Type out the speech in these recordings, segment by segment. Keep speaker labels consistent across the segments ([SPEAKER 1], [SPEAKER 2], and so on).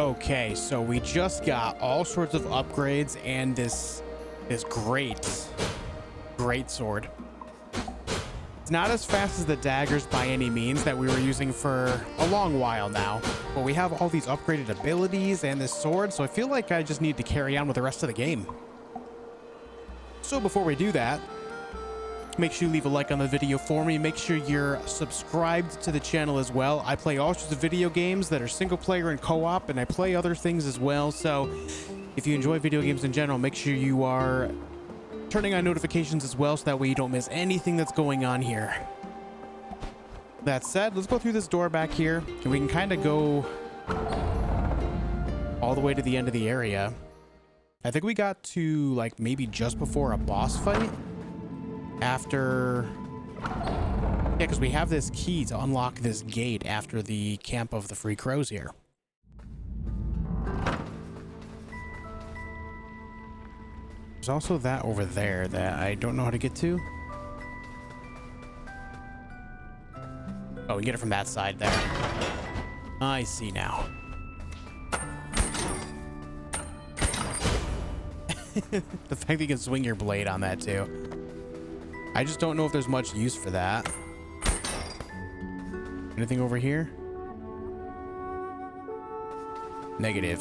[SPEAKER 1] Okay, so we just got all sorts of upgrades and this great sword. It's not as fast as the daggers by any means that we were using for a long while now, but we have all these upgraded abilities and this sword, so I feel like I just need to carry on with the rest of the game. So before we do that, make sure you leave a like on the video for me. Make sure you're subscribed to the channel as well. I play all sorts of video games that are single player and co-op, and I play other things as well. So if you enjoy video games in general, make sure you are turning on notifications as well, so that way you don't miss anything that's going on here. That said, let's go through this door back here, and we can kind of go all the way to the end of the area. I think we got to like maybe just before a boss fight. After, yeah, because we have this key to unlock this gate after the camp of the free crows here. There's also that over there that I don't know how to get to. Oh, we get it from that side there. I see now. The fact that you can swing your blade on that too. I just don't know if there's much use for that. Anything over here? Negative.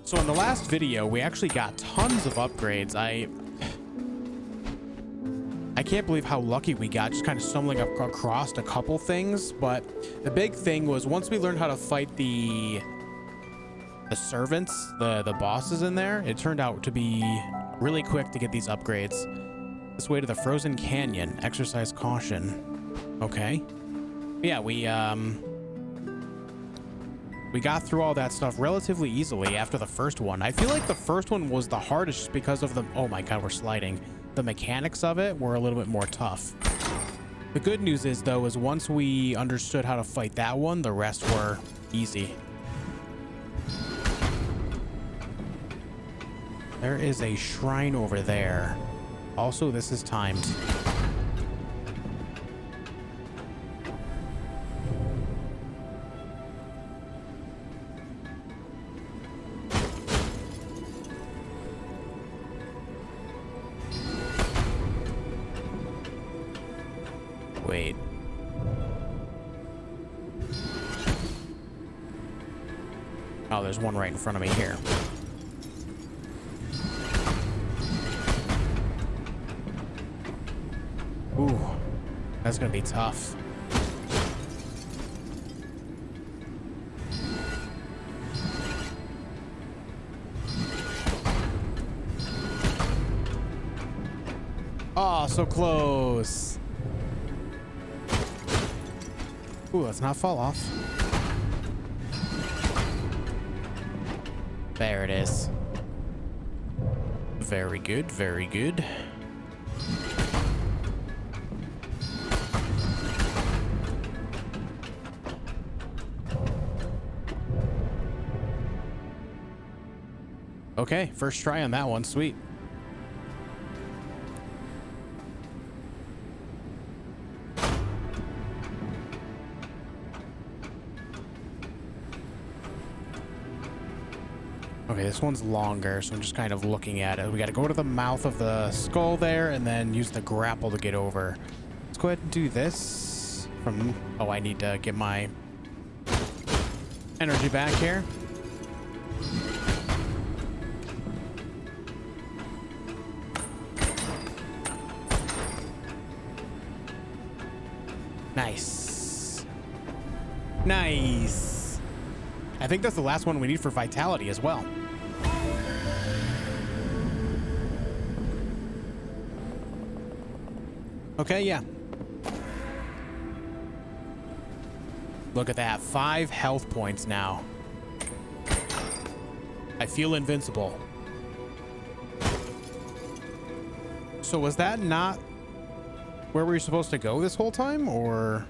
[SPEAKER 1] So in the last video, we actually got tons of upgrades. I can't believe how lucky we got just kind of stumbling across a couple things. But the big thing was once we learned how to fight the servants, the bosses in there, it turned out to be really quick to get these upgrades. This way to the frozen canyon. Exercise caution. Okay. Yeah, we got through all that stuff relatively easily after the first one. I feel like the first one was the hardest because of the, oh my god, we're sliding. The mechanics of it were a little bit more tough. The good news is though, is once we understood how to fight that one, the rest were easy. There is a shrine over there. Also, this is timed. Wait. Oh, there's one right in front of me here. Ooh, that's gonna be tough. Oh, so close. Ooh, let's not fall off. There it is. Very good, very good. Okay, first try on that one. Sweet. Okay, this one's longer, so I'm just kind of looking at it. We got to go to the mouth of the skull there and then use the grapple to get over. Let's go ahead and do this from... Oh, I need to get my energy back here. Nice. Nice. I think that's the last one we need for vitality as well. Okay, yeah. Look at that. 5 health points now. I feel invincible. So was that not where we were supposed to go this whole time, or?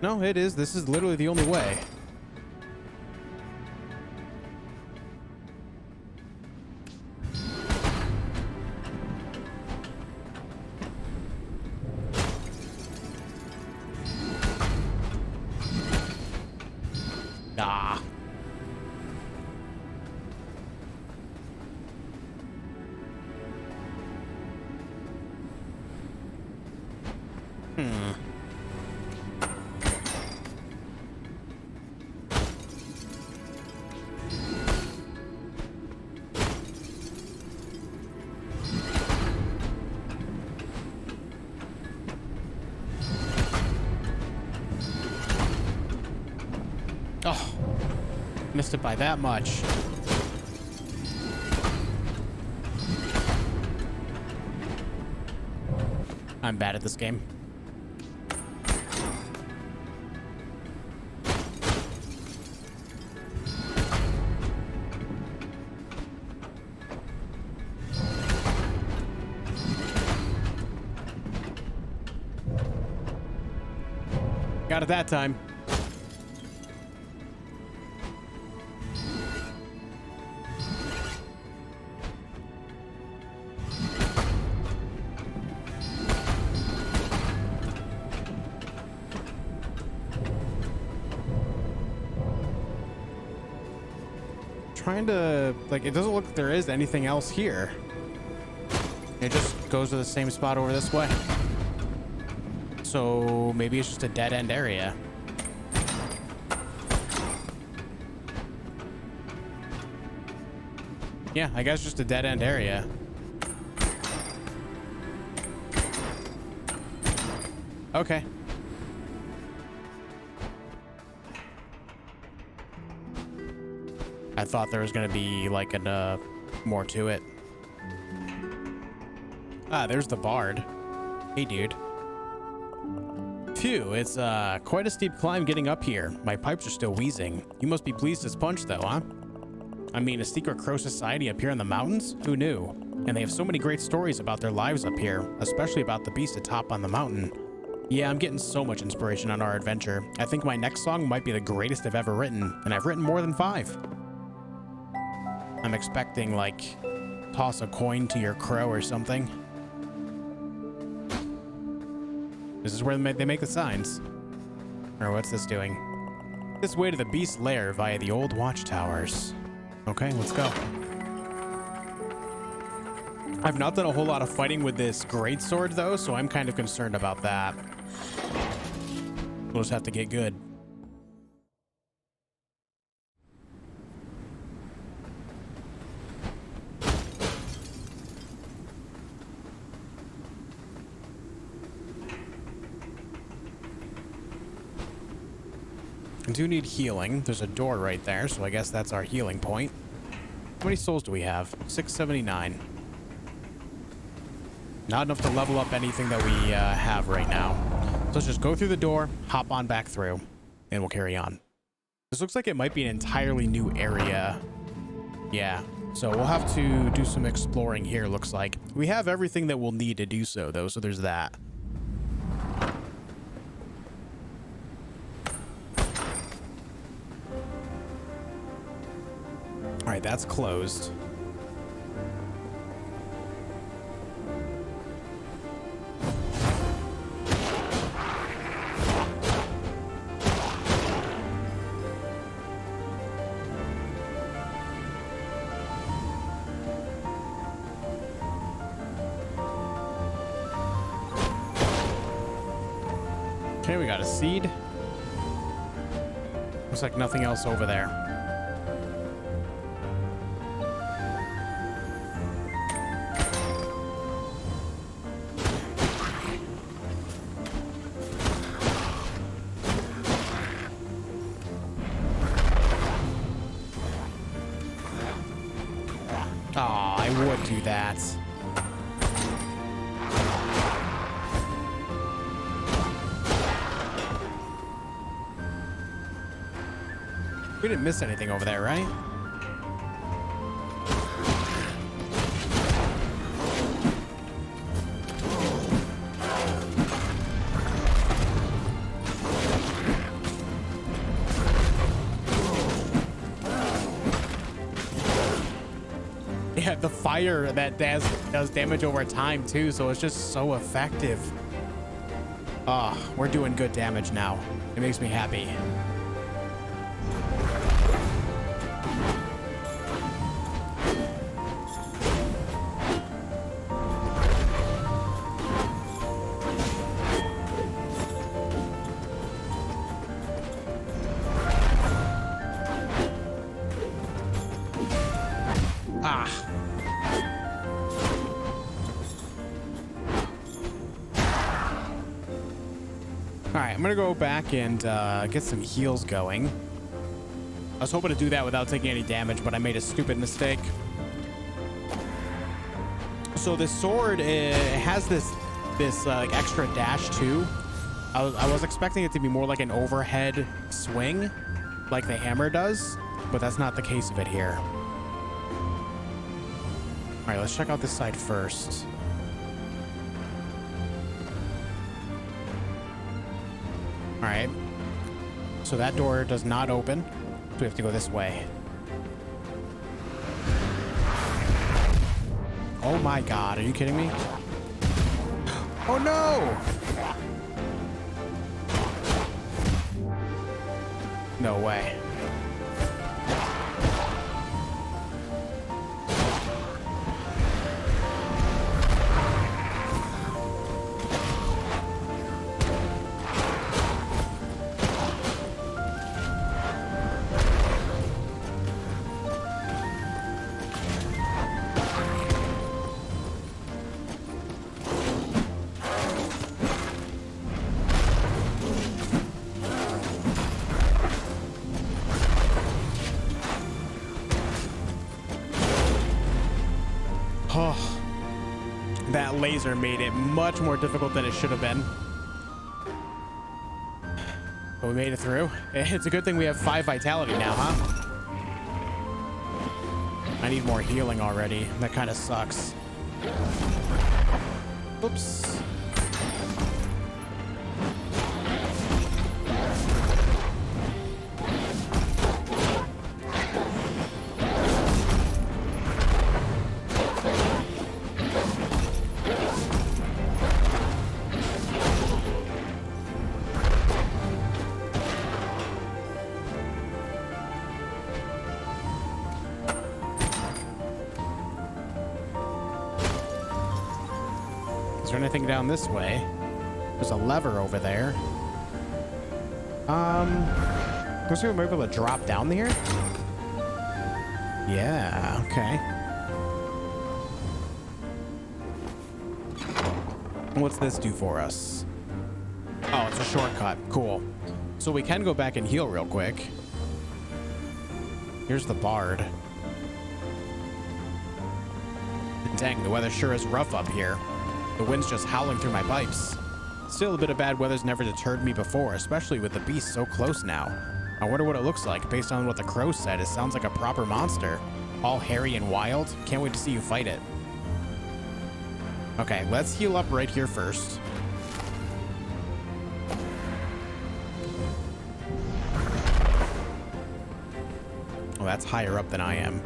[SPEAKER 1] No, it is. This is literally the only way. Ah. Oh, missed it by that much. I'm bad at this game. Got it that time. Trying to, like, it doesn't look like there is anything else here. It just goes to the same spot over this way. So maybe it's just a dead end area. Yeah, I guess just a dead end area. Okay. I thought there was gonna be like a more to it. Ah, there's the bard. Hey, dude. Phew, it's quite a steep climb getting up here. My pipes are still wheezing. You must be pleased as punch, though, huh? I mean, a secret crow society up here in the mountains? Who knew? And they have so many great stories about their lives up here, especially about the beast atop on the mountain. Yeah, I'm getting so much inspiration on our adventure. I think my next song might be the greatest I've ever written, and I've written more than 5. I'm expecting, like, toss a coin to your crow or something. This is where they make the signs. Or what's this doing? This way to the beast's lair via the old watchtowers. Okay, let's go. I've not done a whole lot of fighting with this greatsword, though, so I'm kind of concerned about that. We'll just have to get good. I do need healing. There's a door right there, so I guess that's our healing point. How many souls do we have? 679. Not enough to level up anything that we have right now. So let's just go through the door, hop on back through, and we'll carry on. This looks like it might be an entirely new area. Yeah, so we'll have to do some exploring here, looks like. We have everything that we'll need to do so, though, so there's that. All right, that's closed. Okay, we got a seed. Looks like nothing else over there. I would do that. We didn't miss anything over there, right? Yeah, the fire that does damage over time too, so it's just so effective. Ah, we're doing good damage now. It makes me happy. All right, I'm gonna go back and get some heals going. I was hoping to do that without taking any damage, but I made a stupid mistake. So this sword, it has this like extra dash too. I was expecting it to be more like an overhead swing, like the hammer does, but that's not the case of it here. All right, let's check out this side first. All right, so that door does not open, so we have to go this way. Oh my God, are you kidding me? Oh no! No way. Oh, that laser made it much more difficult than it should have been. But we made it through. It's a good thing we have 5 vitality now, huh? I need more healing already. That kind of sucks. Oops. Is there anything down this way? There's a lever over there. Looks like we're able to drop down here. Yeah, okay. What's this do for us? Oh, it's a shortcut. Cool. So we can go back and heal real quick. Here's the bard. Dang, the weather sure is rough up here. The wind's just howling through my pipes. Still, a bit of bad weather's never deterred me before, especially with the beast so close now. I wonder what it looks like. Based on what the crow said, it sounds like a proper monster. All hairy and wild. Can't wait to see you fight it. Okay, let's heal up right here first. Oh, that's higher up than I am.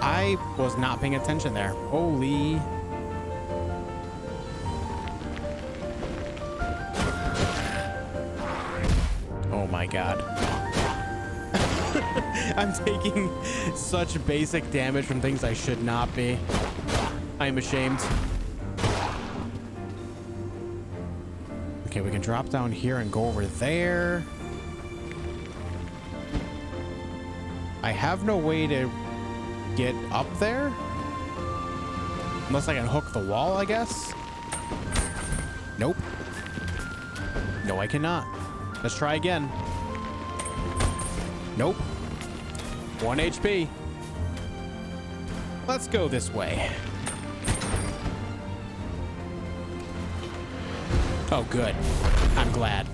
[SPEAKER 1] I was not paying attention there. Holy. Oh my God. I'm taking such basic damage from things I should not be. I'm ashamed. Okay, we can drop down here and go over there. I have no way to get up there unless I can hook the wall, I guess. Nope. No, I cannot. Let's try again. Nope. 1 HP. Let's go this way. Oh, good. I'm glad.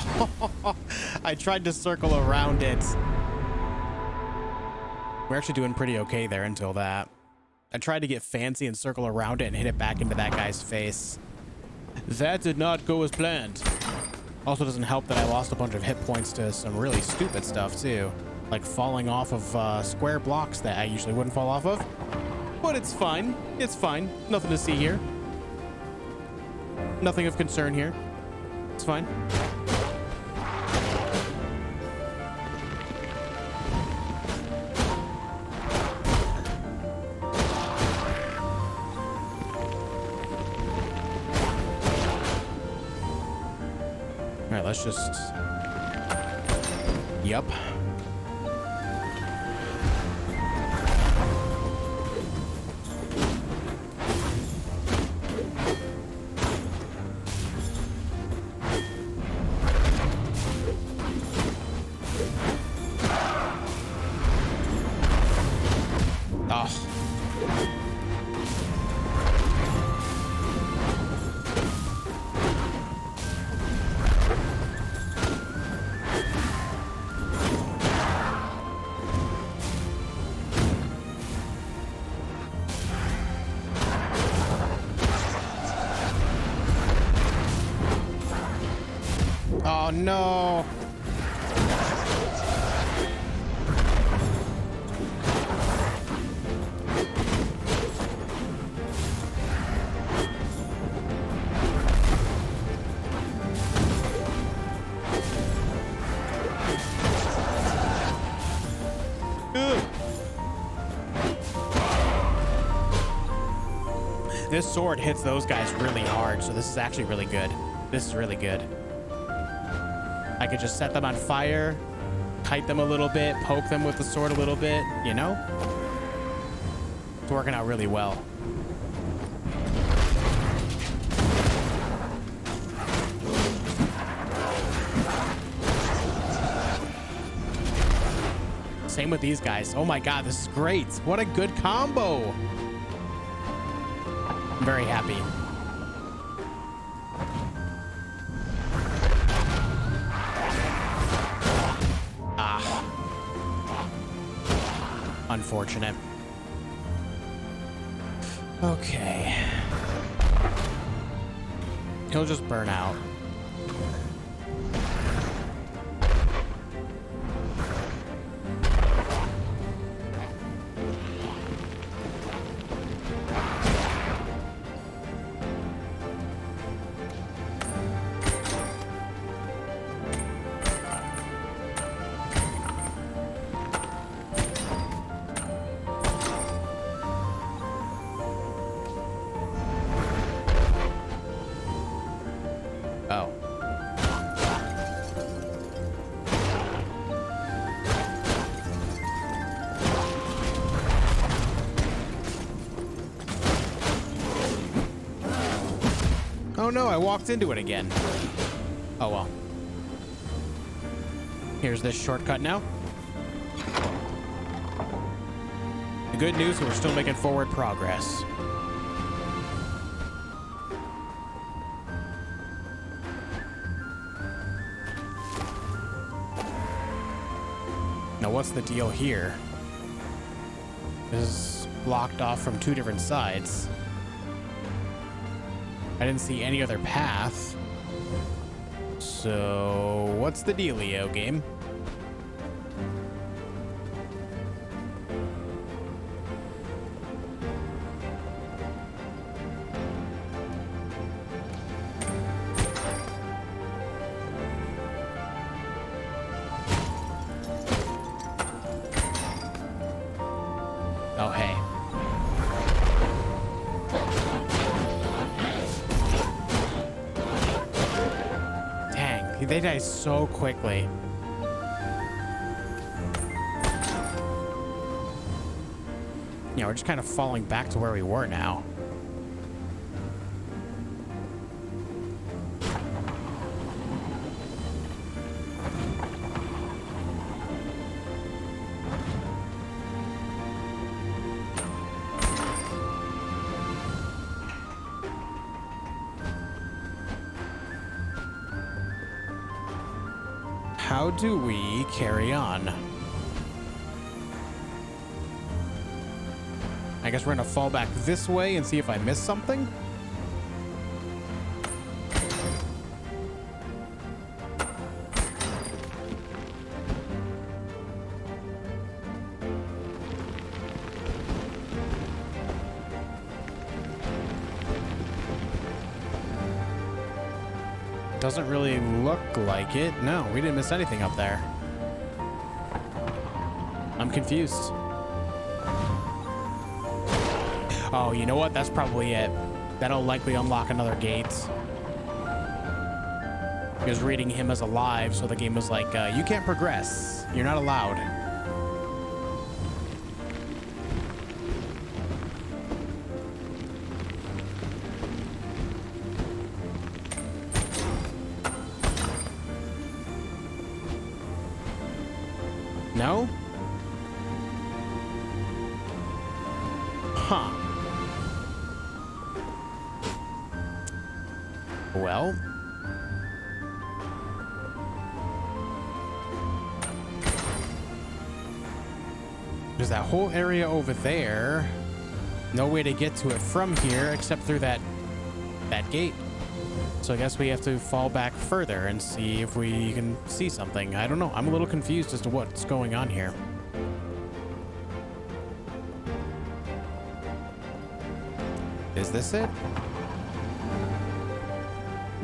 [SPEAKER 1] Oh, I tried to circle around it. We're actually doing pretty okay there until that. I tried to get fancy and circle around it and hit it back into that guy's face. That did not go as planned. Also doesn't help that I lost a bunch of hit points to some really stupid stuff too. Like falling off of square blocks that I usually wouldn't fall off of. But it's fine. It's fine. Nothing to see here. Nothing of concern here. It's fine. All right, let's just... Yep. Oh no. This sword hits those guys really hard, so this is actually really good. This is really good. I could just set them on fire, kite them a little bit, poke them with the sword a little bit, you know? It's working out really well. Same with these guys. Oh my god, this is great. What a good combo. I'm very happy. Unfortunate. Okay. He'll just burn out. Oh no, I walked into it again. Oh well. Here's this shortcut now. The good news is we're still making forward progress. Now what's the deal here? This is blocked off from two different sides. I didn't see any other path. So, what's the dealio, game? Oh, hey. They die so quickly. Yeah, we're just kind of falling back to where we were now. how do we carry on? I guess we're gonna fall back this way and see if I missed something. Doesn't really look like it. No, we didn't miss anything up there. I'm confused. Oh, you know what? That's probably it. That'll likely unlock another gate. He was reading him as alive, so the game was like, you can't progress. You're not allowed. No? Huh. Well. There's that whole area over there. No way to get to it from here except through that gate. So I guess we have to fall back further and see if we can see something. I don't know. I'm a little confused as to what's going on here. Is this it?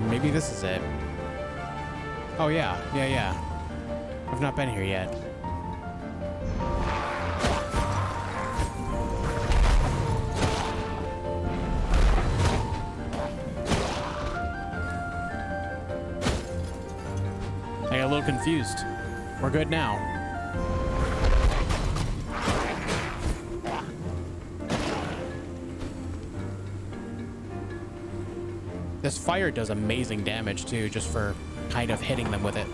[SPEAKER 1] Maybe this is it. Oh, yeah. Yeah. I've not been here yet. I got a little confused. We're good now. This fire does amazing damage too, just for kind of hitting them with it.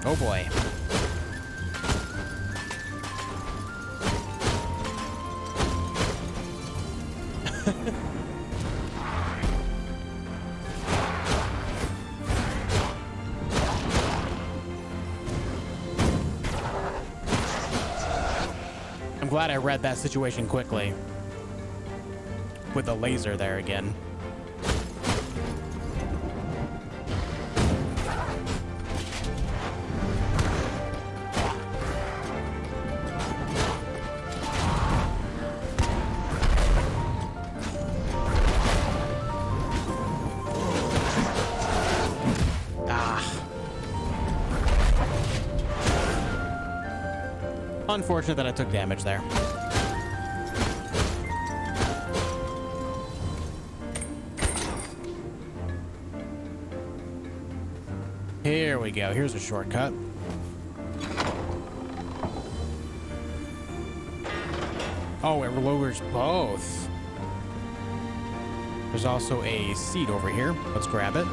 [SPEAKER 1] Oh boy. I'm glad I read that situation quickly. With the laser there again. Unfortunate that I took damage there. Here we go. Here's a shortcut. Oh, it lowers both. There's also a seed over here. Let's grab it.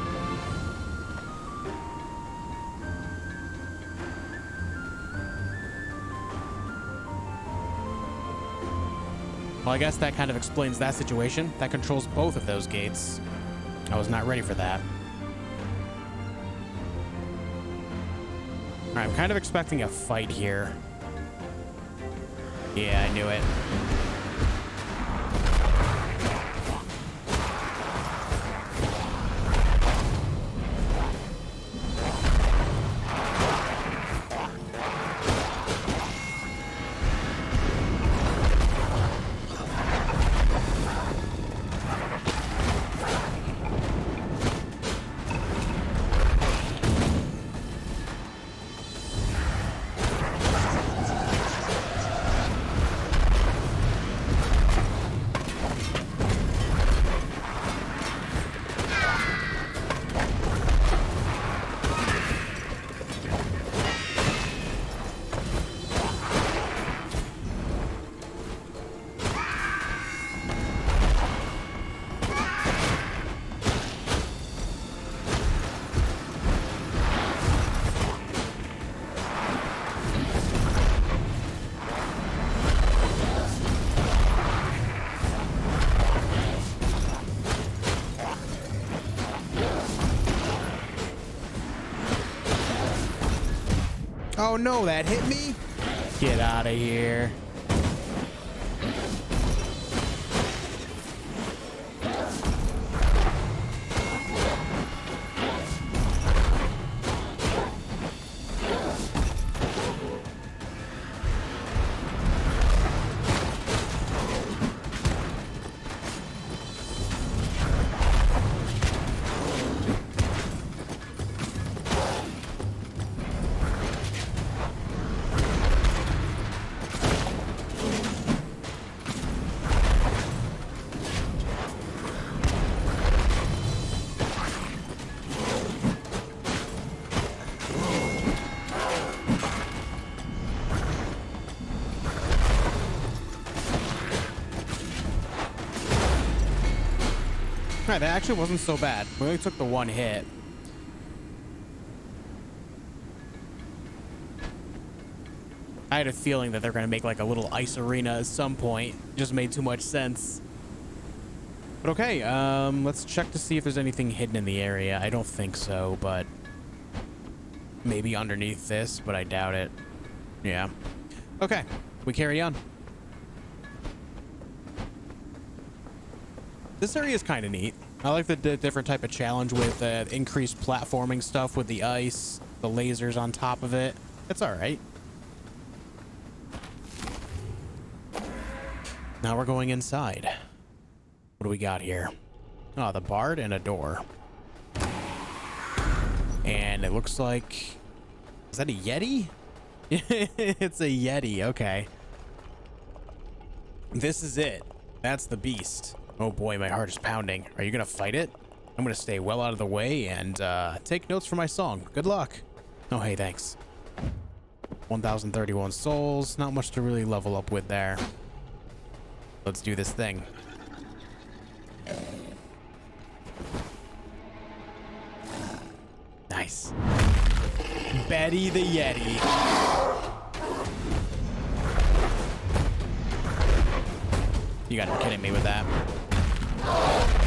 [SPEAKER 1] Well, I guess that kind of explains that situation. That controls both of those gates. I was not ready for that. All right, I'm kind of expecting a fight here. Yeah, I knew it. Oh no, that hit me? Get out of here. Right, that actually wasn't so bad. We only took the one hit. I had a feeling that they're going to make like a little ice arena at some point. It just made too much sense. But okay, let's check to see if there's anything hidden in the area. I don't think so, but maybe underneath this, but I doubt it. Yeah. Okay, we carry on. This area is kind of neat. I like the different type of challenge with increased platforming stuff with the ice, the lasers on top of it. It's all right. Now we're going inside. What do we got here? Oh, the bard and a door. And it looks like... Is that a Yeti? It's a Yeti, okay. This is it. That's the beast. Oh boy, my heart is pounding. Are you gonna fight it? I'm gonna stay well out of the way and take notes for my song. Good luck. Oh, hey, thanks. 1,031 souls. Not much to really level up with there. Let's do this thing. Nice. Betty the Yeti. You gotta be kidding me with that. Oh.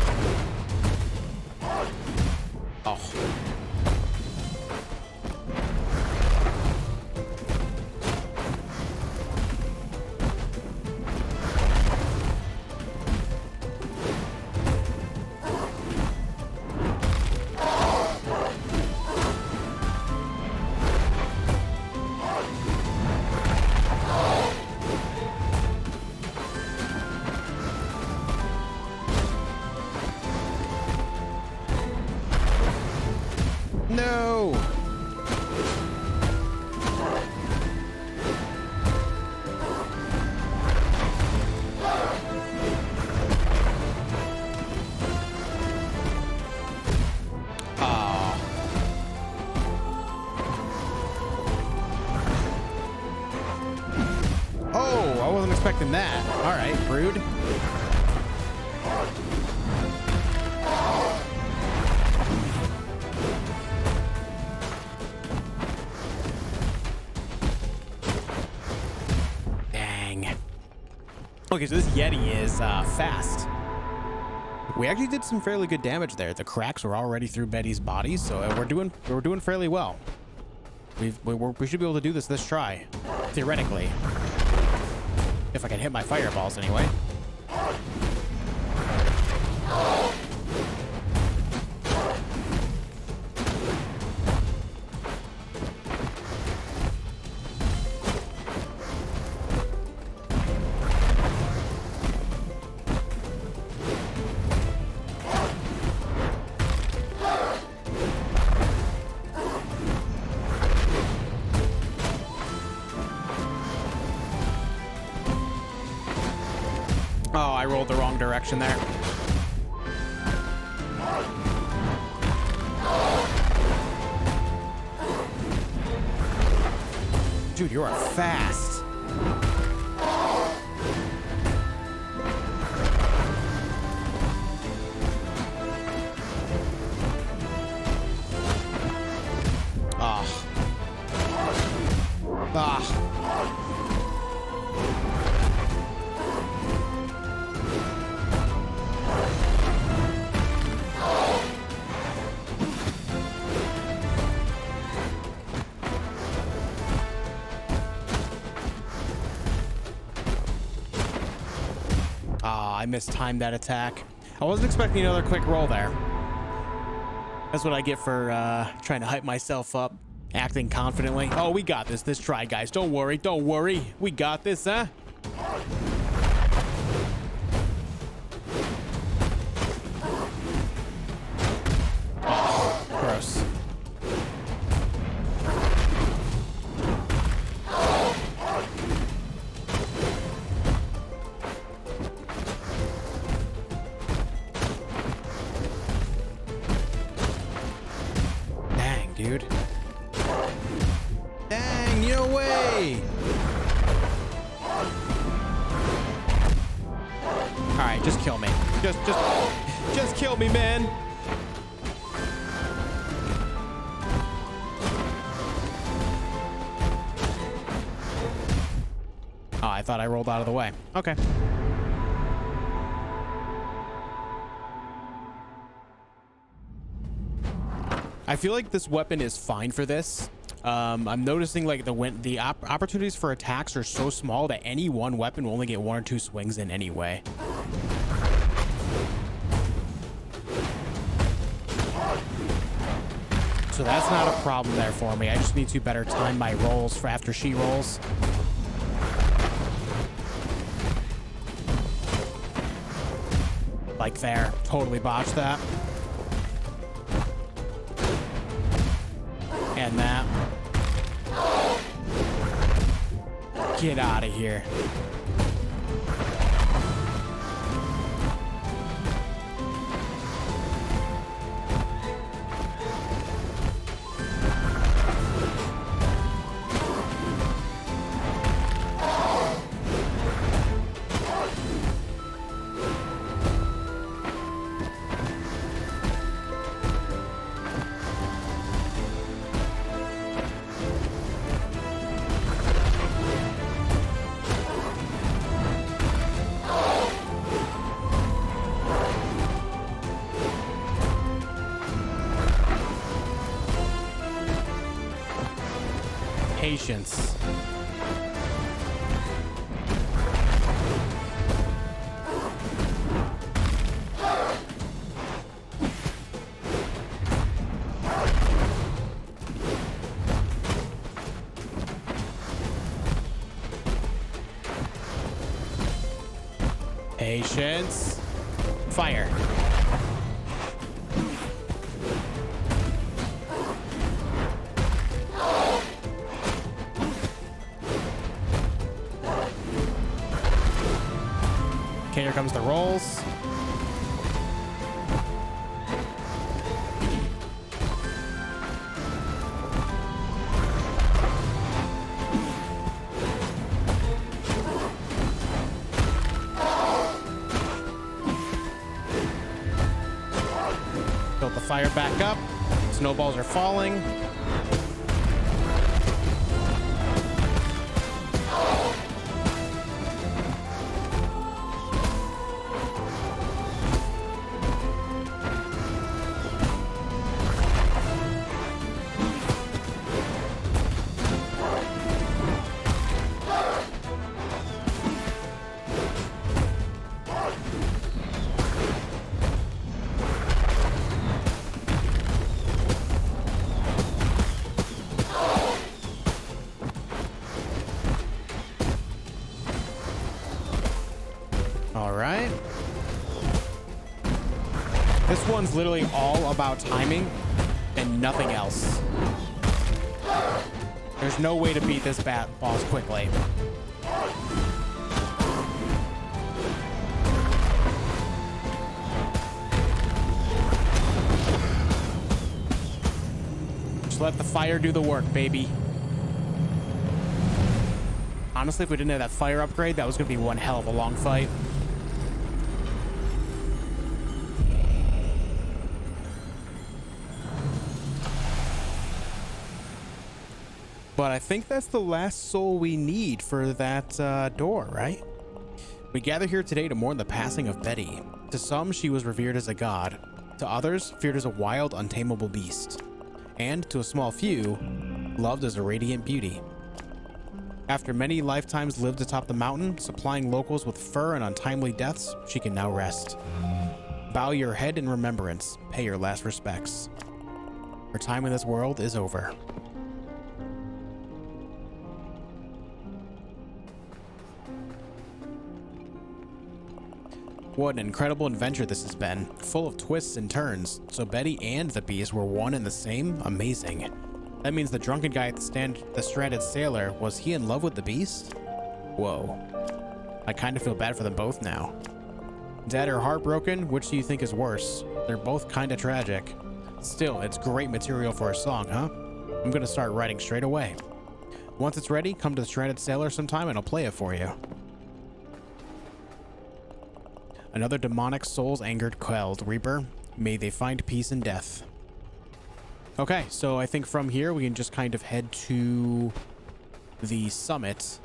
[SPEAKER 1] No! Oh, I wasn't expecting that. All right, rude. Okay, so this Yeti is fast. We actually did some fairly good damage there. The cracks were already through Betty's body, so we're doing fairly well. We should be able to do this try, theoretically, if I can hit my fireballs anyway. Oh, I rolled the wrong direction there. Dude, you are fast. Ah. Ah. I mistimed that attack. I wasn't expecting another quick roll there. That's what I get for trying to hype myself up, acting confidently. Oh, we got this. This try, guys. Don't worry. Don't worry. We got this, huh? Oh, gross. Dude. Dang, no way. All right, just kill me. Just kill me, man. Oh, I thought I rolled out of the way. Okay. I feel like this weapon is fine for this. I'm noticing like the opportunities for attacks are so small that any one weapon will only get 1 or 2 swings in anyway. So that's not a problem there for me. I just need to better time my rolls for after she rolls. Like there, totally botched that. And that. Get out of here. Patience. Patience. Fire. Okay, here comes the rolls. Built the fire back up. Snowballs are falling. All right. This one's literally all about timing and nothing else. There's no way to beat this boss quickly. Just let the fire do the work, baby. Honestly, if we didn't have that fire upgrade, that was going to be one hell of a long fight. But I think that's the last soul we need for that door, right? We gather here today to mourn the passing of Betty. To some, she was revered as a god. To others, feared as a wild, untamable beast. And to a small few, loved as a radiant beauty. After many lifetimes lived atop the mountain, supplying locals with fur and untimely deaths, she can now rest. Bow your head in remembrance. Pay your last respects. Her time in this world is over. What an incredible adventure this has been, full of twists and turns. So Betty and the beast were one and the same? Amazing. That means the drunken guy at the stranded sailor, was he in love with the beast? Whoa. I kind of feel bad for them both now. Dead or heartbroken, which do you think is worse? They're both kind of tragic. Still, it's great material for a song, huh? I'm gonna start writing straight away. Once it's ready, come to the stranded sailor sometime and I'll play it for you. Another demonic soul's angered quelled. Reaper, may they find peace in death. Okay, so I think from here we can just kind of head to the summit.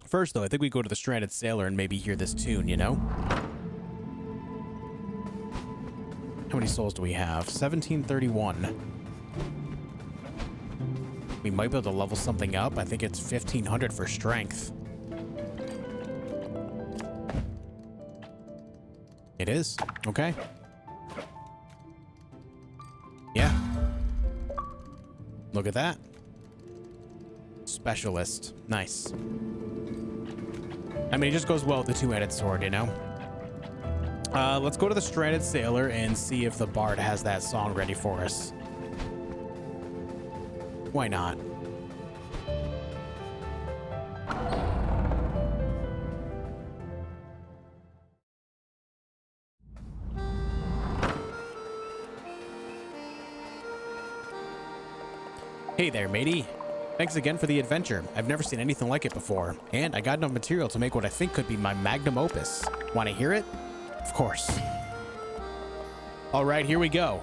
[SPEAKER 1] First, though, I think we go to the stranded sailor and maybe hear this tune, you know? How many souls do we have? 1731. We might be able to level something up. I think it's 1500 for strength. It is. Okay. Yeah. Look at that. Specialist. Nice. I mean, it just goes well with the two-headed sword, you know? Let's go to the stranded sailor and see if the bard has that song ready for us. Why not? Hey there, matey. Thanks again for the adventure. I've never seen anything like it before, and I got enough material to make what I think could be my magnum opus. Want to hear it? Of course. All right, here we go.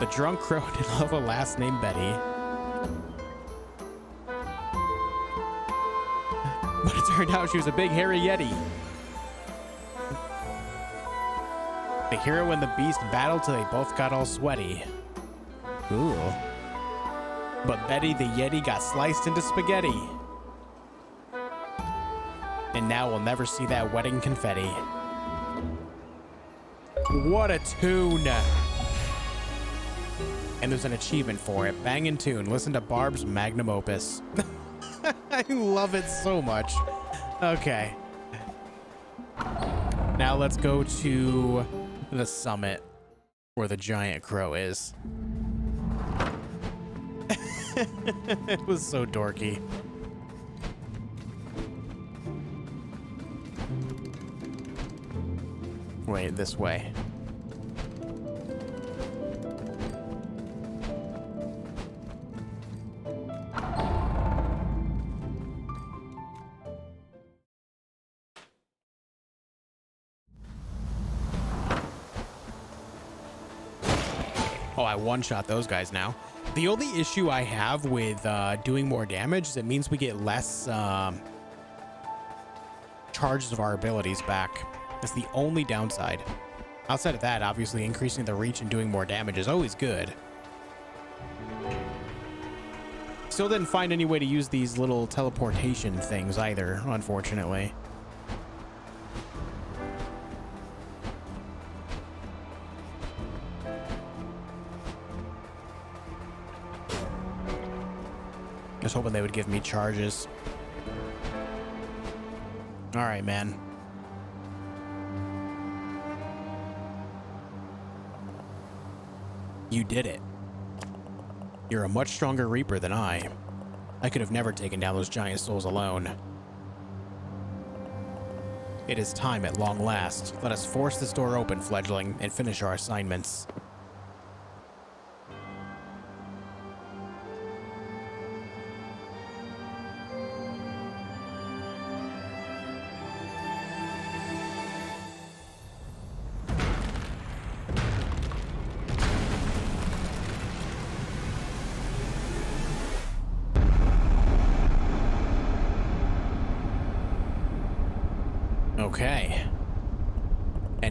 [SPEAKER 1] The drunk crow did love a lass named Betty. But it turned out she was a big hairy yeti. The hero and the beast battled till they both got all sweaty. Ooh. But Betty the yeti got sliced into spaghetti. And now we'll never see that wedding confetti. What a tune! And there's an achievement for it. Bangin' tune. Listen to Barb's magnum opus. I love it so much. Okay. Now let's go to the summit where the giant crow is. It was so dorky. Wait, this way. Oh, I one-shot those guys now. The only issue I have with doing more damage is it means we get less charges of our abilities back. That's the only downside. Outside of that, obviously increasing the reach and doing more damage is always good. Still didn't find any way to use these little teleportation things either, unfortunately. Just hoping they would give me charges. All right, man. You did it. You're a much stronger Reaper than I. I could have never taken down those giant souls alone. It is time at long last. Let us force this door open, fledgling, and finish our assignments.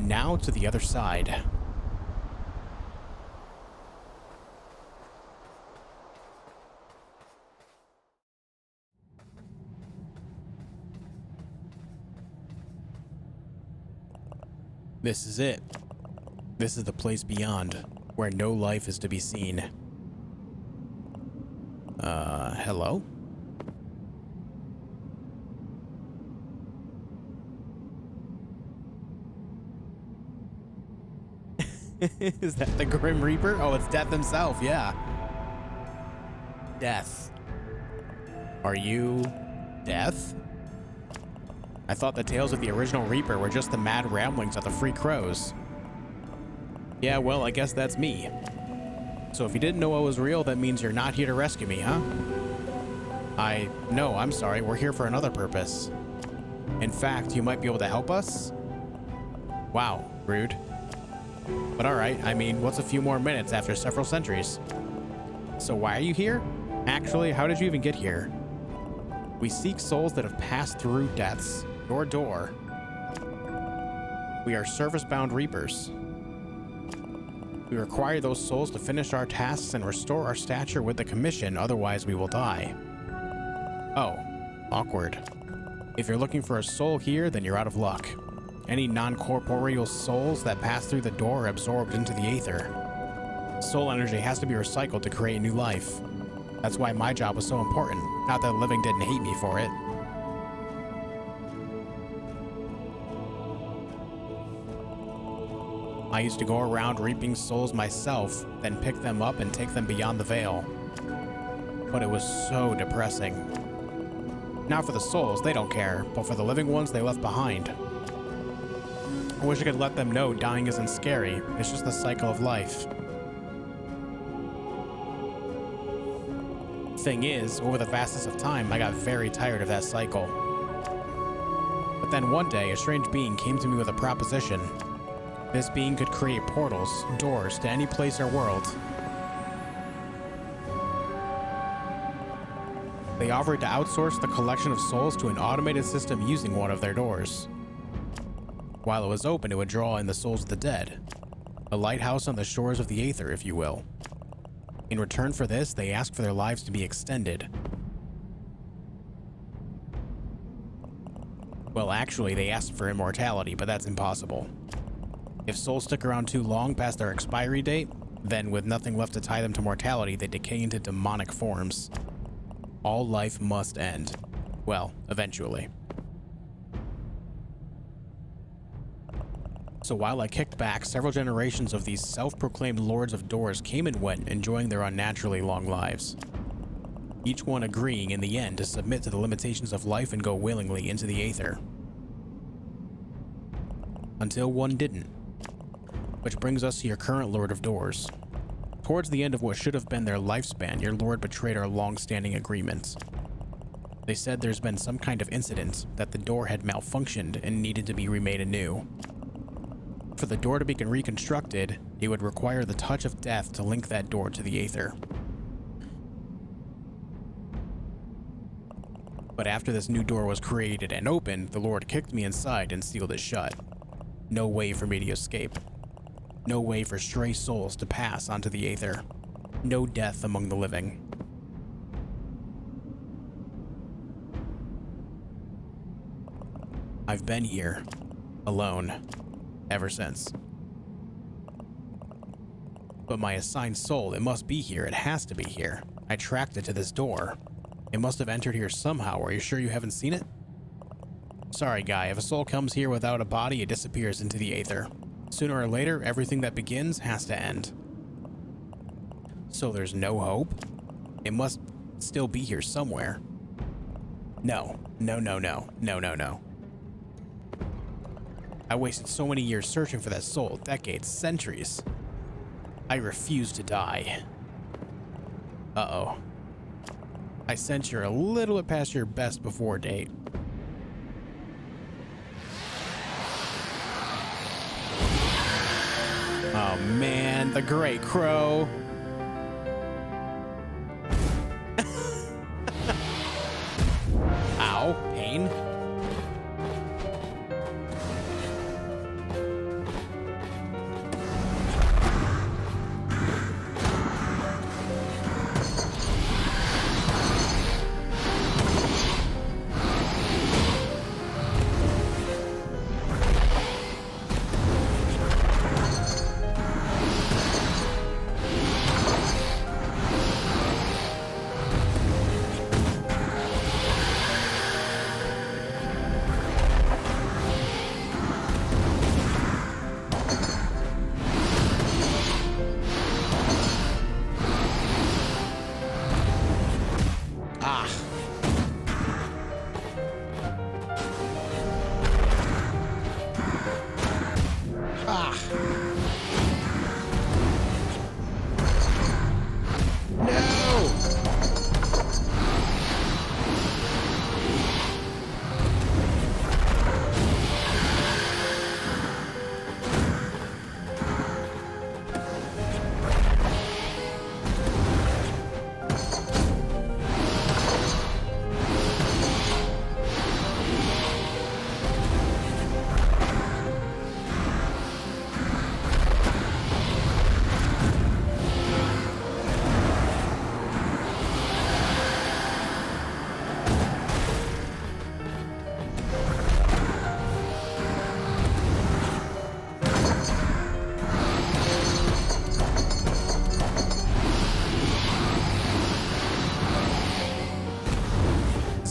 [SPEAKER 1] now to the other side. This is it. This is the place beyond, where no life is to be seen. Hello? Is that the Grim Reaper? Oh, it's Death himself, yeah. Death. Are you Death? I thought the tales of the original Reaper were just the mad ramblings of the Free Crows. Yeah, well, I guess that's me. So if you didn't know I was real, that means you're not here to rescue me, huh? No, I'm sorry, we're here for another purpose. In fact, you might be able to help us? Wow, rude. But alright, I mean, what's a few more minutes after several centuries? So why are you here? Actually, how did you even get here? We seek souls that have passed through death's your door. We are service-bound reapers. We require those souls to finish our tasks and restore our stature with the commission, otherwise we will die. Oh, awkward. If you're looking for a soul here, then you're out of luck. Any non-corporeal souls that pass through the door are absorbed into the aether. Soul energy has to be recycled to create new life. That's why my job was so important. Not that the living didn't hate me for it. I used to go around reaping souls myself, then pick them up and take them beyond the veil. But it was so depressing. Now for the souls, they don't care, but for the living ones they left behind. I wish I could let them know dying isn't scary, it's just the cycle of life. Thing is, over the vastness of time, I got very tired of that cycle. But then one day, a strange being came to me with a proposition. This being could create portals, doors to any place or world. They offered to outsource the collection of souls to an automated system using one of their doors. While it was open, it would draw in the souls of the dead. A lighthouse on the shores of the Aether, if you will. In return for this, they asked for their lives to be extended. Well, actually, they asked for immortality, but that's impossible. If souls stick around too long past their expiry date, then with nothing left to tie them to mortality, they decay into demonic forms. All life must end. Well, eventually. So while I kicked back, several generations of these self-proclaimed lords of doors came and went, enjoying their unnaturally long lives. Each one agreeing in the end to submit to the limitations of life and go willingly into the Aether. Until one didn't. Which brings us to your current Lord of Doors. Towards the end of what should have been their lifespan, your Lord betrayed our long-standing agreements. They said there's been some kind of incident, that the door had malfunctioned and needed to be remade anew. For the door to be reconstructed, it would require the touch of death to link that door to the Aether. But after this new door was created and opened, the Lord kicked me inside and sealed it shut. No way for me to escape. No way for stray souls to pass onto the Aether. No death among the living. I've been here, alone, ever since. But my assigned soul, it must be here, it has to be here. I tracked it to this door. It must have entered here somehow, are you sure you haven't seen it? Sorry guy, if a soul comes here without a body, it disappears into the Aether. Sooner or later, everything that begins has to end. So there's no hope? It must still be here somewhere. No. I wasted so many years searching for that soul, decades, centuries. I refuse to die. Uh-oh. I sense you're a little bit past your best before date. Oh man, the Great Crow. Ow, pain.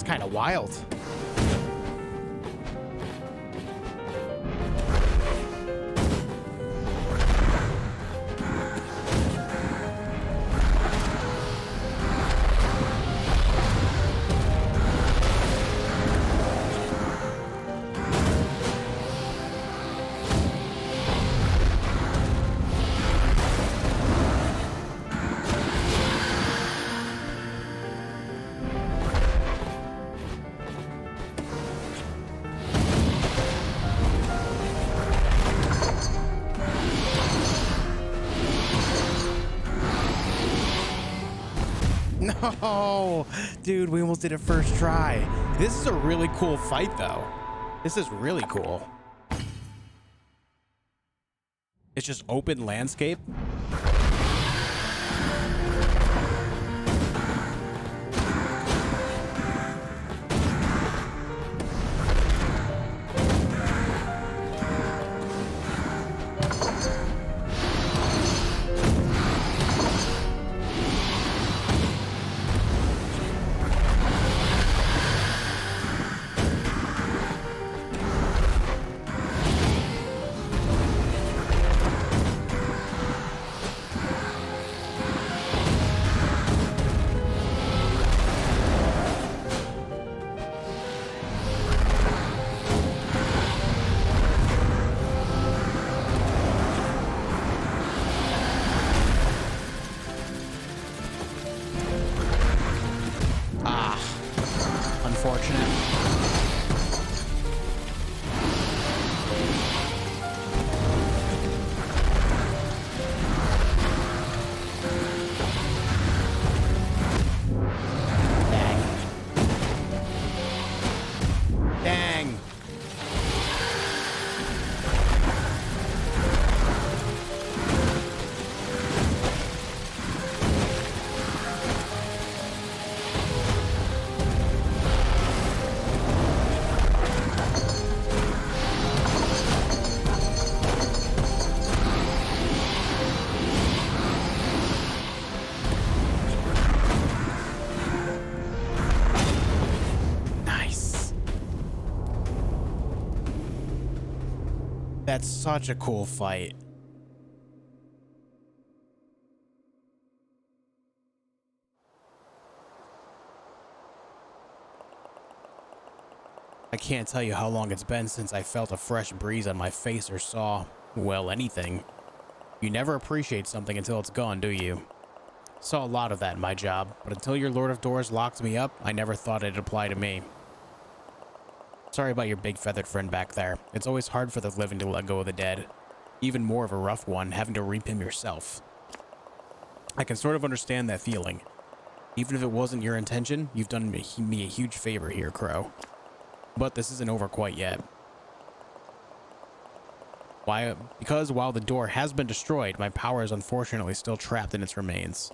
[SPEAKER 1] kind of wild. No, dude, we almost did it first try. This is a really cool fight, though. This is really cool. It's just open landscape. Unfortunate. Dang. Dang. That's such a cool fight. I can't tell you how long it's been since I felt a fresh breeze on my face or saw, well, anything. You never appreciate something until it's gone, do you? Saw a lot of that in my job, but until your Lord of Doors locked me up, I never thought it'd apply to me. Sorry about your big feathered friend back there. It's always hard for the living to let go of the dead. Even more of a rough one, having to reap him yourself. I can sort of understand that feeling. Even if it wasn't your intention, you've done me a huge favor here, Crow. But this isn't over quite yet. Why? Because while the door has been destroyed, my power is unfortunately still trapped in its remains.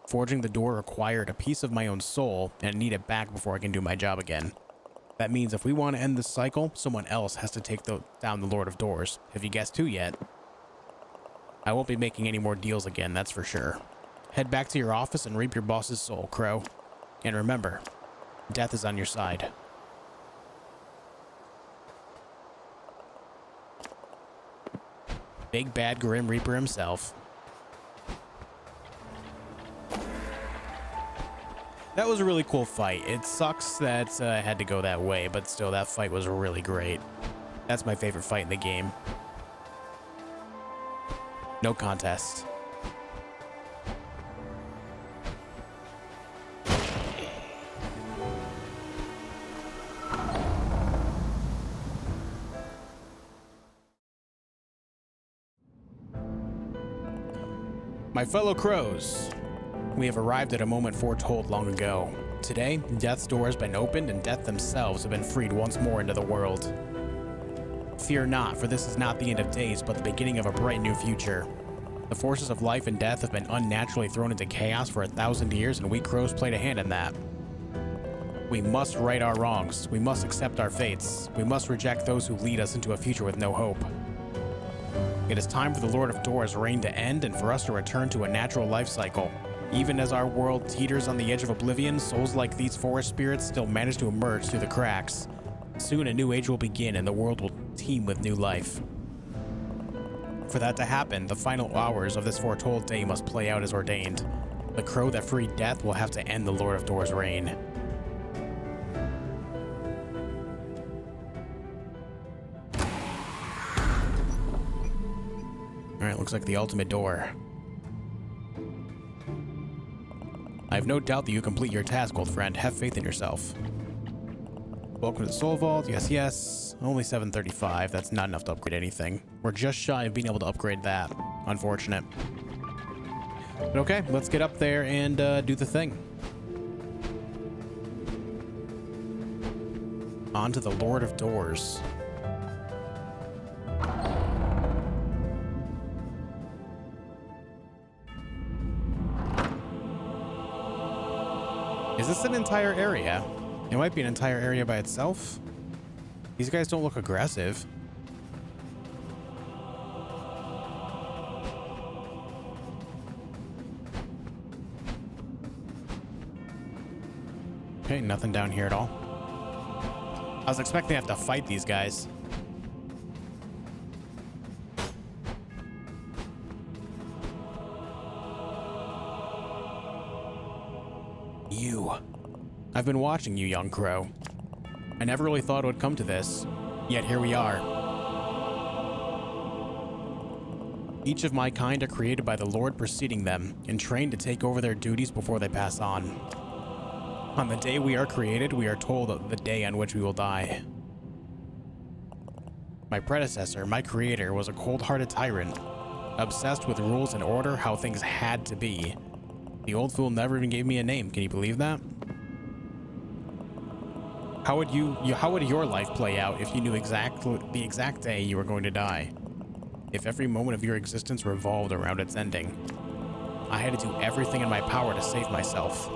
[SPEAKER 1] Forging the door required a piece of my own soul, and I need it back before I can do my job again. That means if we want to end this cycle, someone else has to take down the Lord of Doors. Have you guessed who yet? I won't be making any more deals again, that's for sure. Head back to your office and reap your boss's soul, Crow. And remember, death is on your side. Big bad Grim Reaper himself. That was a really cool fight. It sucks that I had to go that way, but still, that fight was really great. That's my favorite fight in the game. No contest. My fellow crows, we have arrived at a moment foretold long ago. Today, Death's door has been opened and Death themselves have been freed once more into the world. Fear not, for this is not the end of days, but the beginning of a bright new future. The forces of life and death have been unnaturally thrown into chaos for 1,000 years, and we crows played a hand in that. We must right our wrongs. We must accept our fates. We must reject those who lead us into a future with no hope. It is time for the Lord of Doors' reign to end and for us to return to a natural life cycle. Even as our world teeters on the edge of oblivion, souls like these forest spirits still manage to emerge through the cracks. Soon a new age will begin and the world will teem with new life. For that to happen, the final hours of this foretold day must play out as ordained. The crow that freed death will have to end the Lord of Door's reign. Alright, looks like the ultimate door. I have no doubt that you complete your task, old friend. Have faith in yourself. Welcome to the Soul Vault. Yes, yes. Only 735. That's not enough to upgrade anything. We're just shy of being able to upgrade that. Unfortunate. But okay, let's get up there and do the thing. On to the Lord of Doors. Is this an entire area? It might be an entire area by itself. These guys don't look aggressive. Okay, nothing down here at all. I was expecting to have to fight these guys. You. I've been watching you, young crow. I never really thought it would come to this, yet here we are. Each of my kind are created by the Lord preceding them and trained to take over their duties before they pass on. On the day we are created, we are told the day on which we will die. My predecessor, my creator, was a cold-hearted tyrant, obsessed with rules and order, how things had to be. The old fool never even gave me a name. Can you believe that? How would your life play out if you knew the exact day you were going to die? If every moment of your existence revolved around its ending? I had to do everything in my power to save myself.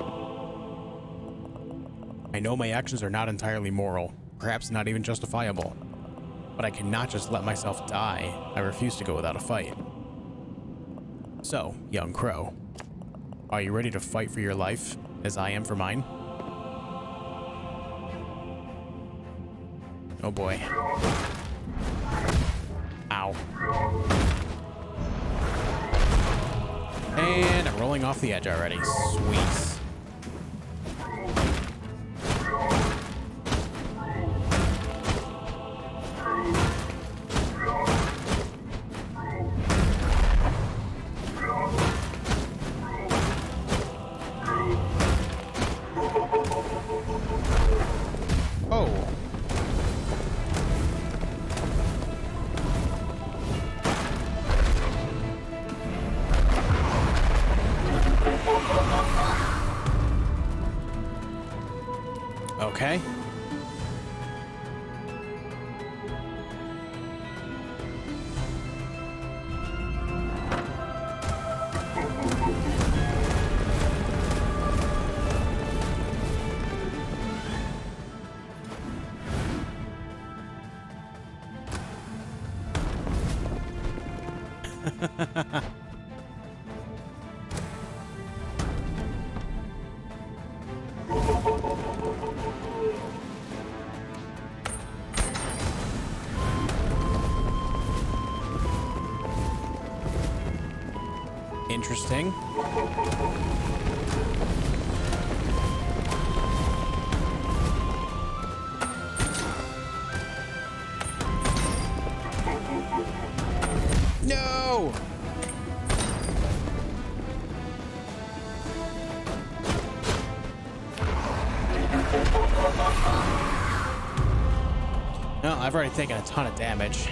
[SPEAKER 1] I know my actions are not entirely moral, perhaps not even justifiable, but I cannot just let myself die. I refuse to go without a fight. So, young crow, are you ready to fight for your life, as I am for mine? Oh boy. Ow. And I'm rolling off the edge already. Sweet. Okay. Interesting. No! No, I've already taken a ton of damage.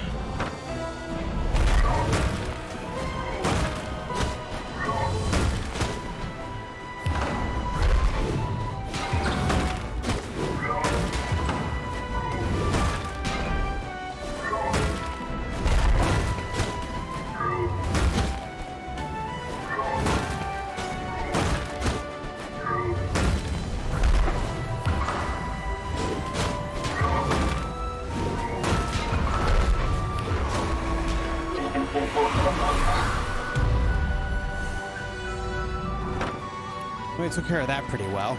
[SPEAKER 1] We took care of that pretty well.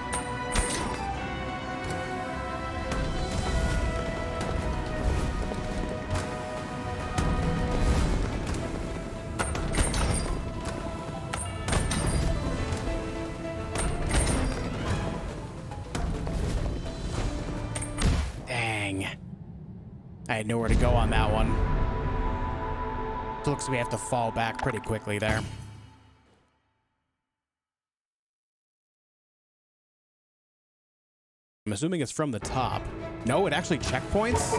[SPEAKER 1] Dang. I had nowhere to go on that one. So it looks like we have to fall back pretty quickly there. I'm assuming it's from the top. No, it actually checkpoints?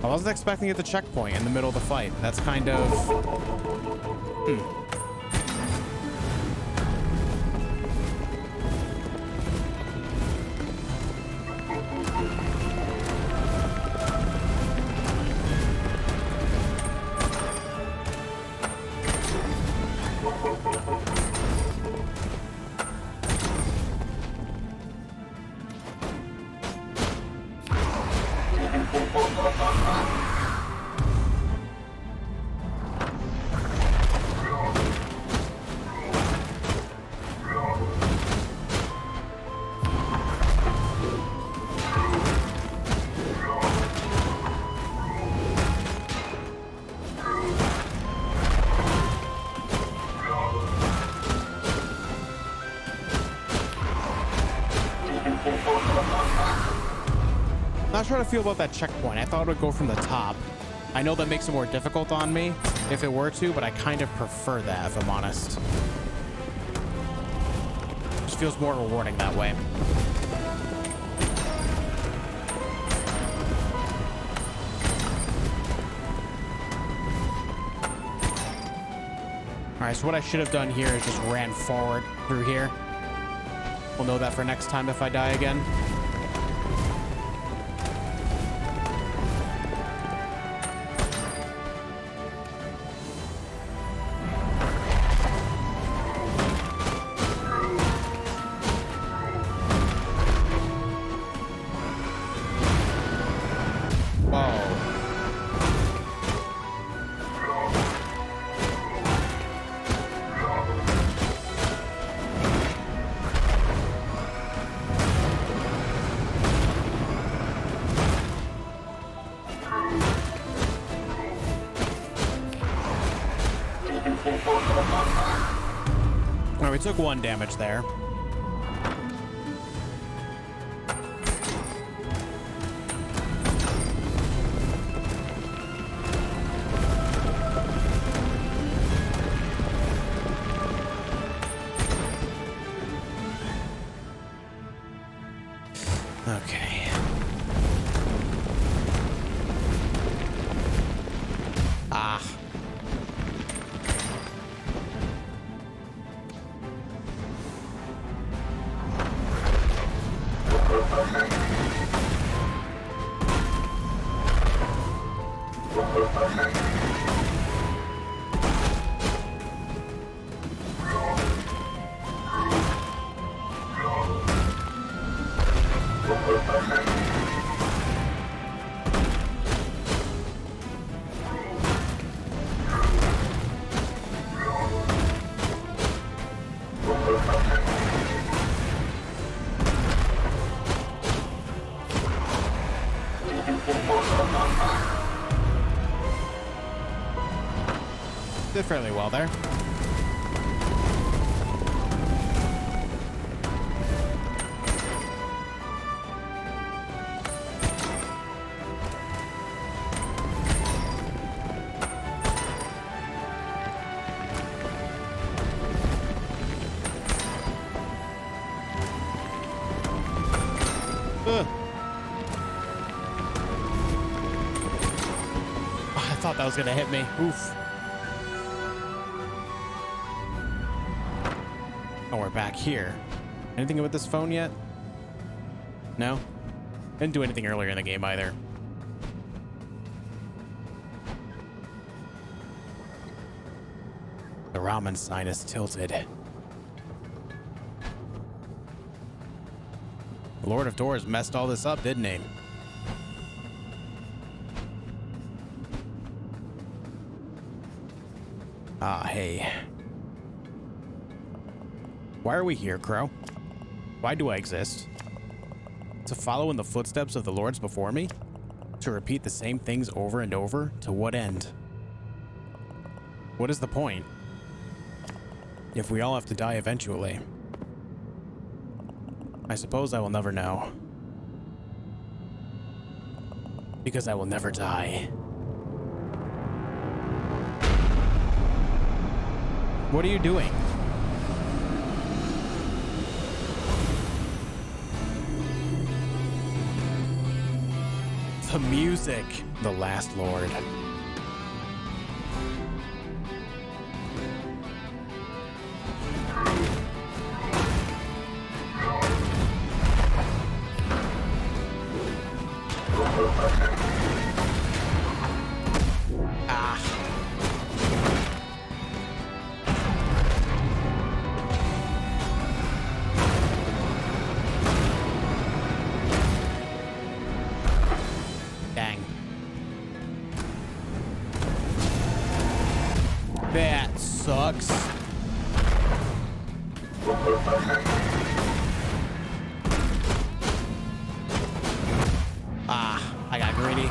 [SPEAKER 1] I wasn't expecting it to checkpoint in the middle of the fight. That's kind of... Not sure how to feel about that checkpoint. I thought it would go from the top. I know that makes it more difficult on me if it were to, but I kind of prefer that, if I'm honest. Just feels more rewarding that way. All right, so what I should have done here is just ran forward through here. We'll know that for next time if I die again. All right, we took 1 damage there. Okay. Ah. Did fairly well there. I thought that was gonna hit me. Oof. Oh, we're back here. Anything with this phone yet? No? Didn't do anything earlier in the game either. The ramen sign is tilted. The Lord of Doors messed all this up, didn't he? Ah, hey. Why are we here, Crow? Why do I exist? To follow in the footsteps of the lords before me? To repeat the same things over and over? To what end? What is the point? If we all have to die eventually. I suppose I will never know. Because I will never die. What are you doing? The music. The Last Lord. That sucks. Ah, I got greedy.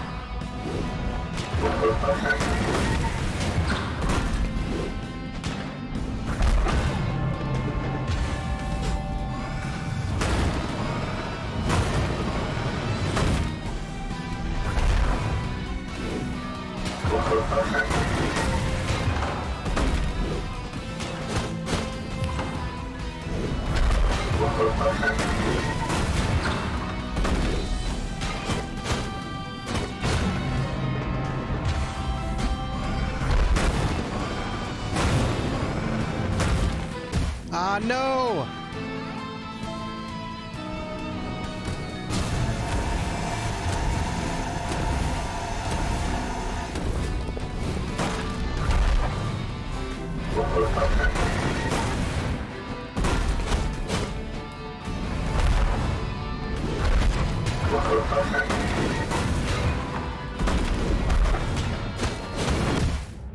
[SPEAKER 1] Ah, no!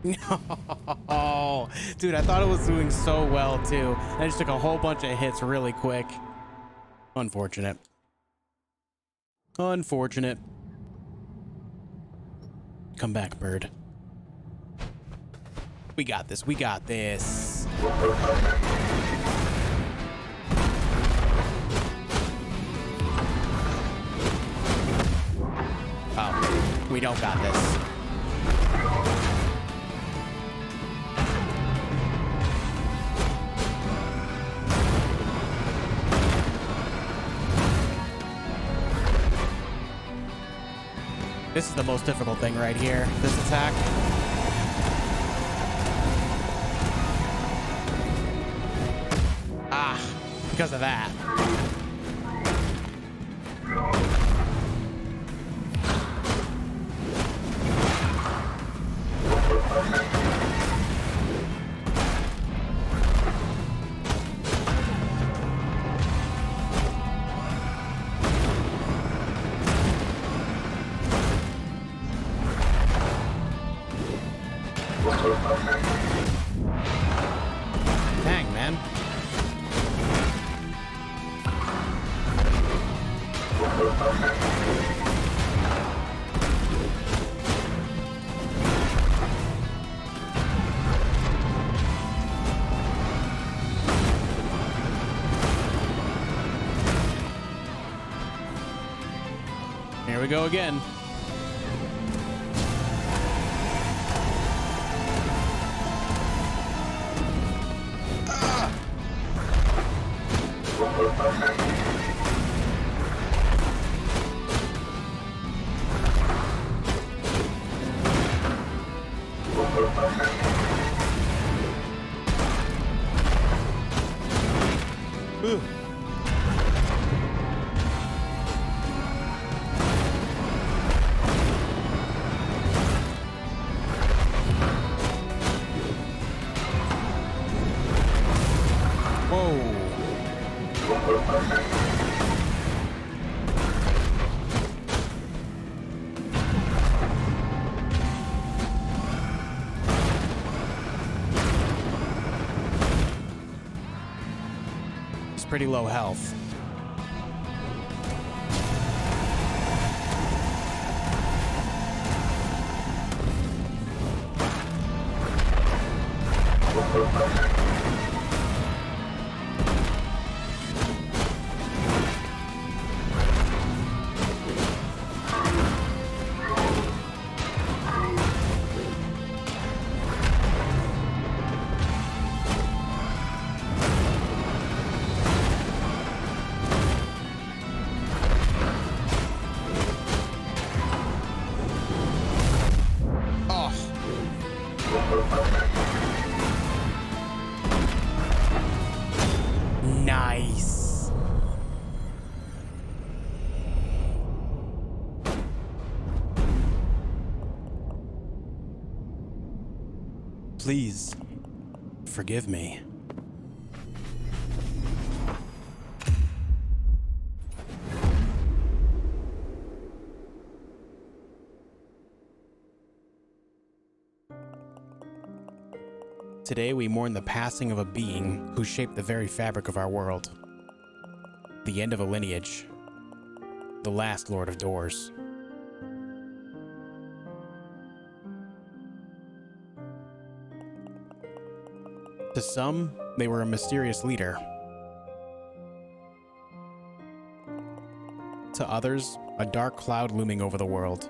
[SPEAKER 1] No, dude, I thought it was doing so well too. I just took a whole bunch of hits really quick. Unfortunate. Unfortunate. Come back, bird. We got this. We got this. Oh, we don't got this. This is the most difficult thing right here, this attack. Ah, because of that. Dang, man. Here we go again. Ooh. Whoa. pretty low health. Nice. Please, forgive me. Today we mourn the passing of a being who shaped the very fabric of our world. The end of a lineage. The last Lord of Doors. To some, they were a mysterious leader. To others, a dark cloud looming over the world.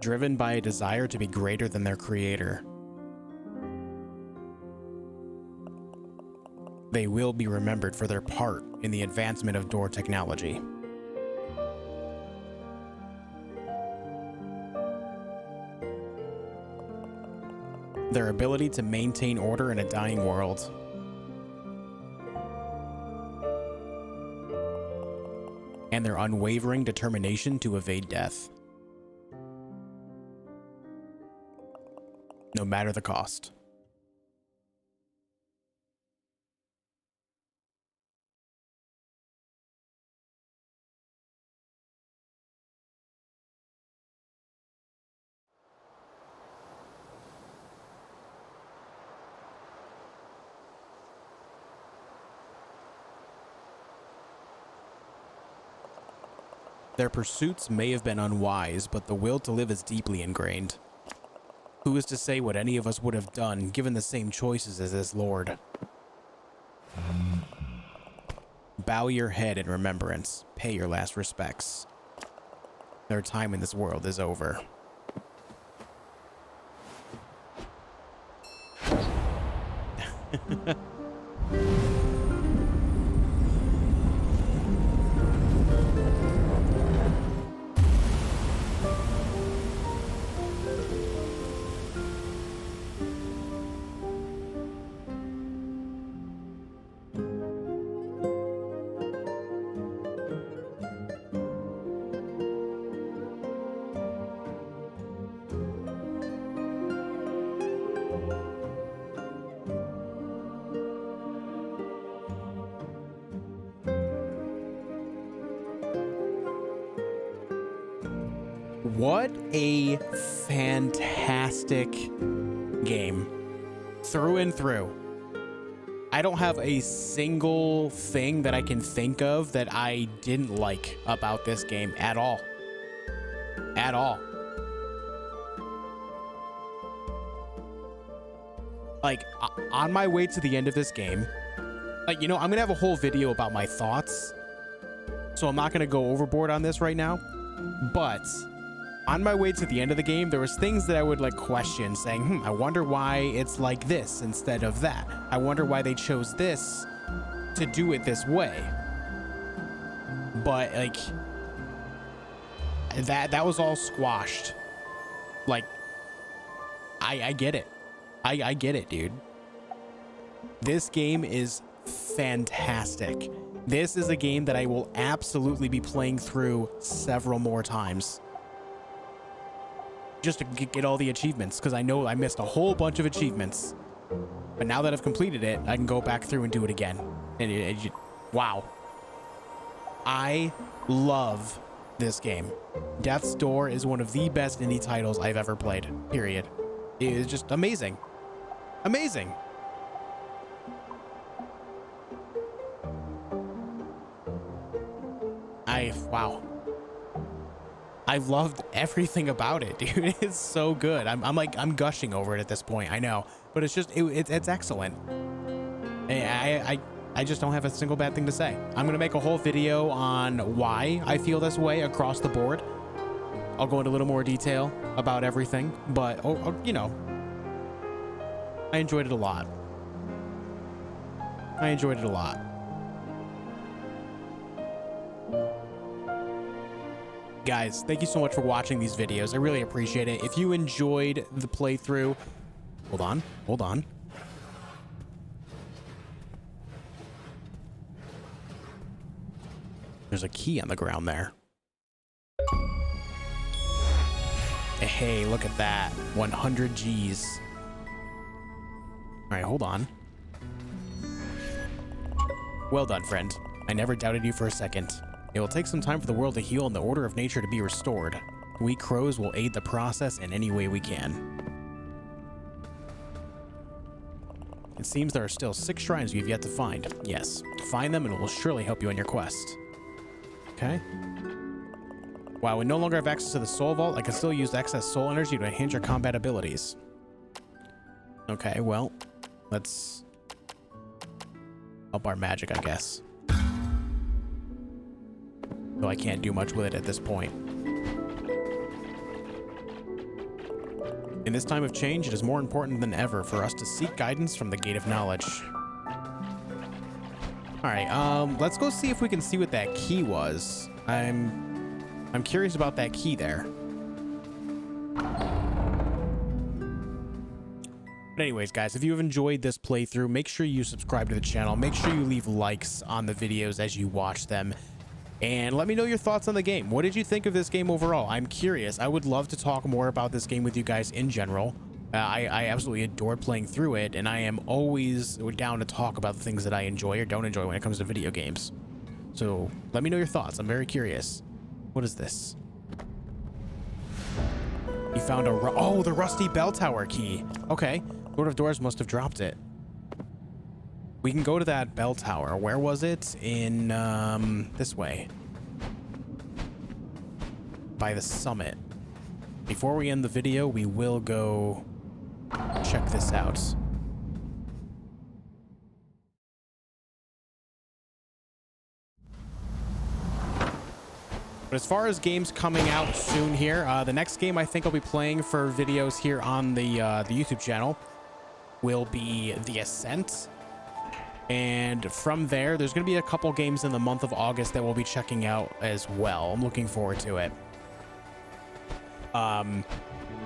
[SPEAKER 1] Driven by a desire to be greater than their creator. They will be remembered for their part in the advancement of door technology. Their ability to maintain order in a dying world. And their unwavering determination to evade death. No matter the cost. Their pursuits may have been unwise, but the will to live is deeply ingrained. Who is to say what any of us would have done given the same choices as this lord? Bow your head in remembrance. Pay your last respects. Their time in this world is over. What a fantastic game. Through and through. I don't have a single thing that I can think of that I didn't like about this game at all. At all. Like, on my way to the end of this game, like, you know, I'm gonna have a whole video about my thoughts, so I'm not gonna go overboard on this right now, but on my way to the end of the game, there was things that I would like question, saying, I wonder why it's like this instead of that. I wonder why they chose this to do it this way. But like, that was all squashed. Like, I get it. I get it, dude. This game is fantastic. This is a game that I will absolutely be playing through several more times. Just to get all the achievements, because I know I missed a whole bunch of achievements. But now that I've completed it, I can go back through and do it again. And wow. I love this game. Death's Door is one of the best indie titles I've ever played, period. It is just amazing. Amazing. Wow. I've loved everything about it, dude. It's so good. I'm gushing over it at this point. I know, but it's just, it's excellent. I just don't have a single bad thing to say. I'm going to make a whole video on why I feel this way across the board. I'll go into a little more detail about everything, but you know, I enjoyed it a lot. I enjoyed it a lot. Guys, thank you so much for watching these videos. I really appreciate it. If you enjoyed the playthrough, hold on. There's a key on the ground there. Hey, look at that. 100 G's. All right, hold on. Well done, friend. I never doubted you for a second. It will take some time for the world to heal and the order of nature to be restored. We crows will aid the process in any way we can. It seems there are still 6 shrines we've yet to find. Yes, find them and it will surely help you on your quest. Okay. Wow, we no longer have access to the soul vault. I can still use excess soul energy to enhance your combat abilities. Okay, well, let's up our magic, I guess. Though I can't do much with it at this point. In this time of change, it is more important than ever for us to seek guidance from the Gate of Knowledge. All right, let's go see if we can see what that key was. I'm curious about that key there. But anyways, guys, if you have enjoyed this playthrough, make sure you subscribe to the channel. Make sure you leave likes on the videos as you watch them. And let me know your thoughts on the game. What did you think of this game overall? I'm curious. I would love to talk more about this game with you guys in general. I absolutely adored playing through it, and I am always down to talk about the things that I enjoy or don't enjoy when it comes to video games. So let me know your thoughts. I'm very curious. What is this? You found oh, the rusty bell tower key. Okay. Lord of Doors must have dropped it. We can go to that bell tower. Where was it? In, this way. By the summit. Before we end the video, we will go check this out. But as far as games coming out soon here, the next game I think I'll be playing for videos here on the YouTube channel will be The Ascent. And from there, there's going to be a couple games in the month of August that we'll be checking out as well. I'm looking forward to it.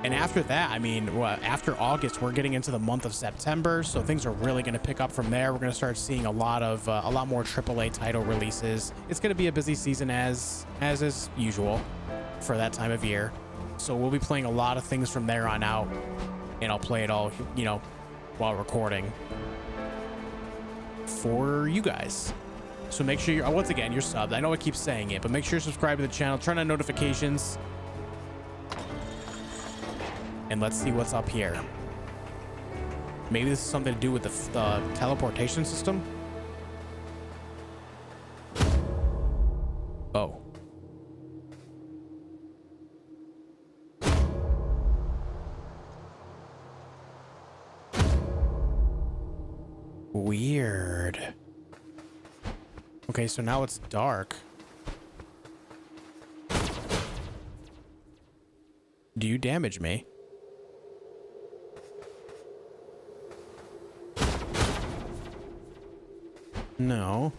[SPEAKER 1] And after that, I mean, after August, we're getting into the month of September, so things are really going to pick up from there. We're going to start seeing a lot more AAA title releases. It's going to be a busy season as is usual for that time of year. So we'll be playing a lot of things from there on out, and I'll play it all, you know, while recording for you guys. So make sure you're, once again, you're subbed. I know I keep saying it, but make sure you subscribe to the channel, turn on notifications, and let's see what's up here. Maybe this is something to do with the teleportation system. Oh. Weird. Okay, so now it's dark. Do you damage me? No.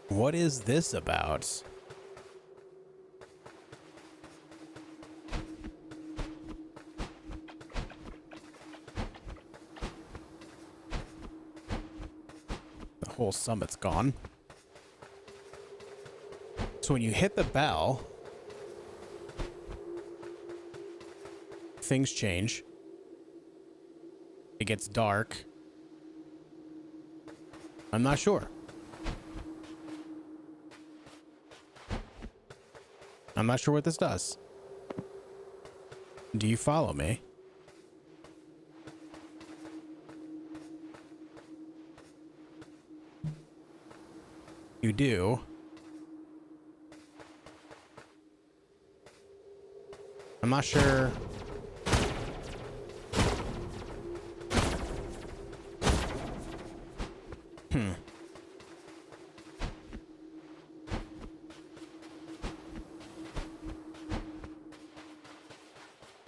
[SPEAKER 1] What is this about? The whole summit's gone. So when you hit the bell, things change. It gets dark. I'm not sure. I'm not sure what this does. Do you follow me? You do. I'm not sure.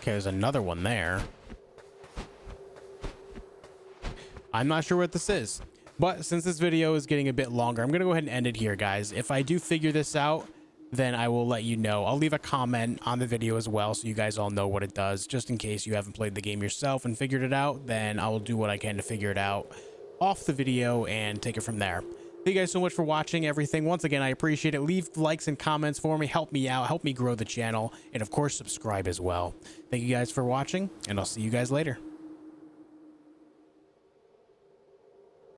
[SPEAKER 1] Okay, there's another one there. I'm not sure what this is, but since this video is getting a bit longer, I'm going to go ahead and end it here, guys. If I do figure this out, then I will let you know. I'll leave a comment on the video as well, so you guys all know what it does, just in case you haven't played the game yourself and figured it out. Then I will do what I can to figure it out off the video and take it from there. Thank you guys so much for watching everything. Once again, I appreciate it. Leave likes and comments for me. Help me out. Help me grow the channel. And of course, subscribe as well. Thank you guys for watching, and I'll see you guys later.